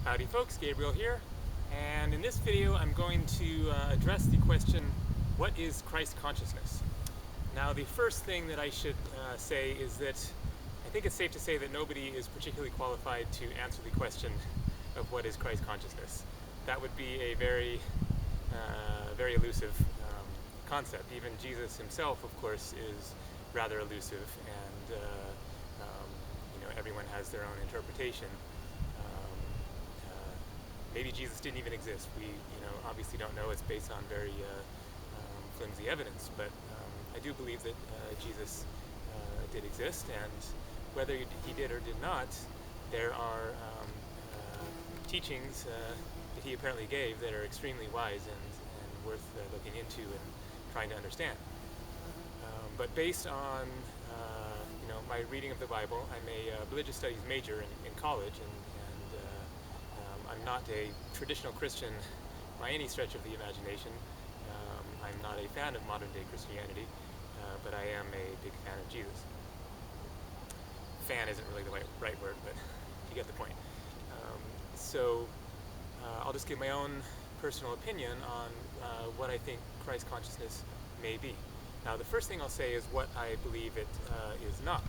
Howdy folks, Gabriel here, and in this video I'm going to address the question, what is Christ consciousness? Now the first thing that I should say is that I think it's safe to say that nobody is particularly qualified to answer the question of what is Christ consciousness. That would be a very elusive concept. Even Jesus himself, of course, is rather elusive, and everyone has their own interpretation. Maybe Jesus didn't even exist. We, obviously don't know. It's based on very flimsy evidence, but I do believe that Jesus did exist, and whether he did or did not, there are teachings that he apparently gave that are extremely wise and worth looking into and trying to understand. But based on my reading of the Bible, I'm a religious studies major in college, and I'm not a traditional Christian by any stretch of the imagination. I'm not a fan of modern day Christianity, but I am a big fan of Jesus. Fan isn't really the right word, but you get the point. So I'll just give my own personal opinion on what I think Christ consciousness may be. Now, the first thing I'll say is what I believe it is not,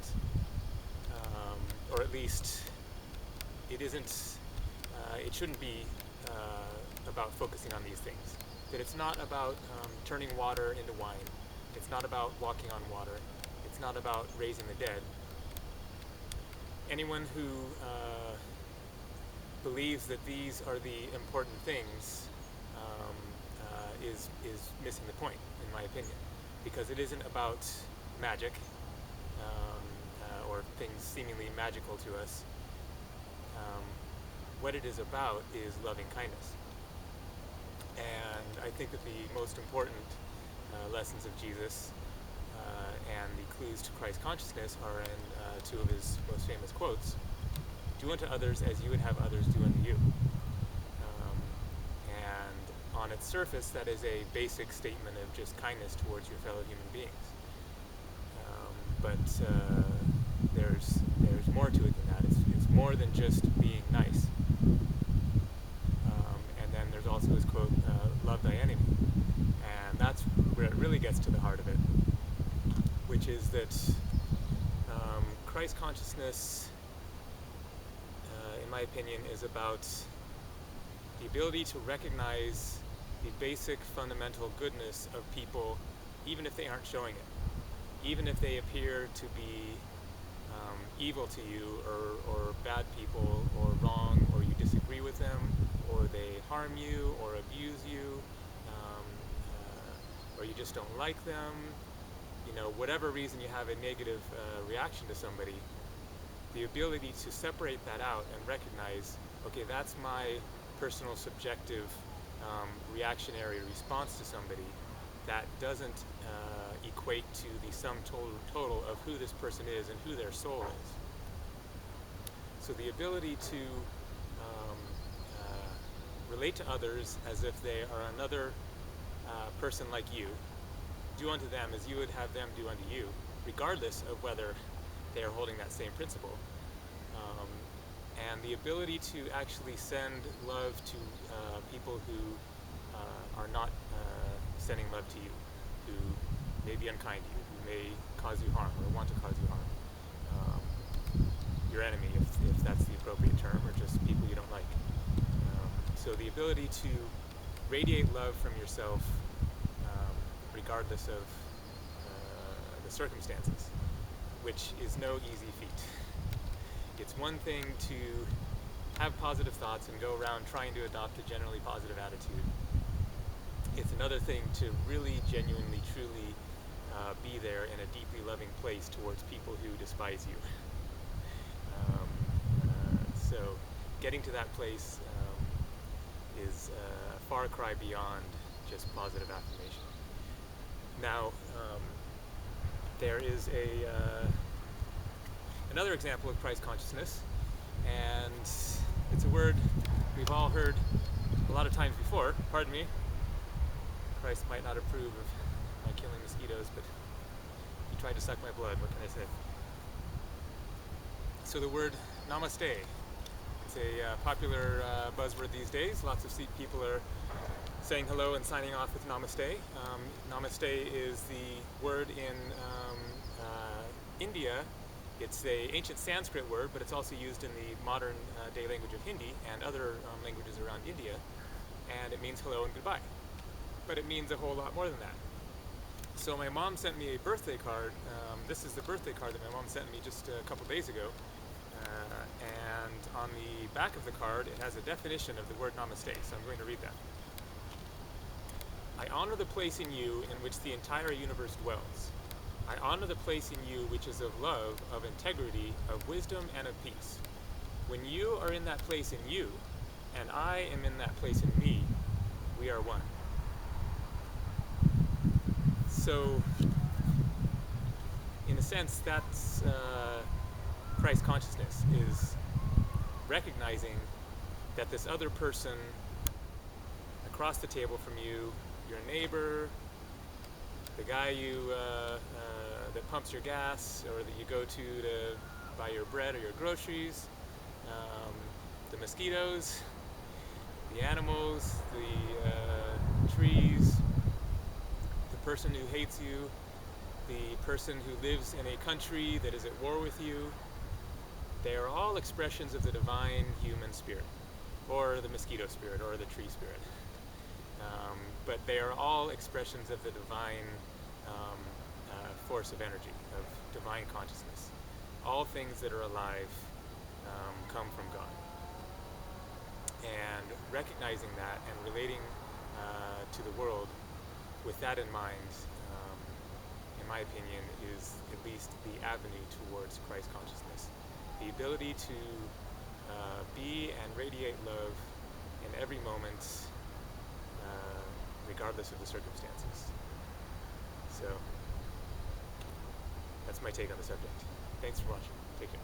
or at least it isn't. It shouldn't be about focusing on these things. That it's not about turning water into wine. It's not about walking on water. It's not about raising the dead. Anyone who believes that these are the important things is missing the point, in my opinion, because it isn't about magic or things seemingly magical to us. What it is about is loving kindness. And I think that the most important lessons of Jesus and the clues to Christ consciousness are in two of his most famous quotes. Do unto others as you would have others do unto you. And on its surface, that is a basic statement of just kindness towards your fellow human beings. But there's more to it than that. It's more than just being nice. And then there's also his quote, love thy enemy. And that's where it really gets to the heart of it, which is that Christ consciousness, in my opinion, is about the ability to recognize the basic fundamental goodness of people, even if they aren't showing it, even if they appear to be evil to you, or bad people, or wrong, or you disagree with them, or they harm you, or abuse you, or you just don't like them. Whatever reason you have a negative reaction to somebody, the ability to separate that out and recognize, okay, that's my personal subjective reactionary response to somebody, that doesn't equate to the sum total of who this person is and who their soul is. So the ability to relate to others as if they are another person like you, do unto them as you would have them do unto you, regardless of whether they are holding that same principle. And the ability to actually send love to people who are not sending love to you, who may be unkind to you, who may cause you harm or want to cause you harm. Your enemy, if that's the appropriate term, or just people you don't like. So the ability to radiate love from yourself, regardless of the circumstances, which is no easy feat. It's one thing to have positive thoughts and go around trying to adopt a generally positive attitude. It's another thing to really, genuinely, truly be there in a deeply loving place towards people who despise you. So getting to that place is a far cry beyond just positive affirmation. Now, there is another example of Christ consciousness, and it's a word we've all heard a lot of times before. Pardon me. Christ might not approve of my killing mosquitoes, but he tried to suck my blood. What can I say? So the word Namaste. It's a popular buzzword these days. Lots of Sikh people are saying hello and signing off with Namaste. Namaste is the word in India. It's an ancient Sanskrit word, but it's also used in the modern day language of Hindi and other languages around India, and it means hello and goodbye. But it means a whole lot more than that. So my mom sent me a birthday card. This is the birthday card that my mom sent me just a couple days ago. And on the back of the card, it has a definition of the word Namaste, so I'm going to read that. I honor the place in you in which the entire universe dwells. I honor the place in you which is of love, of integrity, of wisdom, and of peace. When you are in that place in you, and I am in that place in me, we are one. So, in a sense, that's Christ consciousness, is recognizing that this other person across the table from you, your neighbor, the guy that pumps your gas, or that you go to buy your bread or your groceries, the mosquitoes, the animals, the trees, the person who hates you, the person who lives in a country that is at war with you. They are all expressions of the divine human spirit, or the mosquito spirit, or the tree spirit. But they are all expressions of the divine force of energy, of divine consciousness. All things that are alive come from God. And recognizing that and relating to the world with that in mind, in my opinion, is at least the avenue towards Christ consciousness. The ability to be and radiate love in every moment, regardless of the circumstances. So, that's my take on the subject. Thanks for watching. Take care.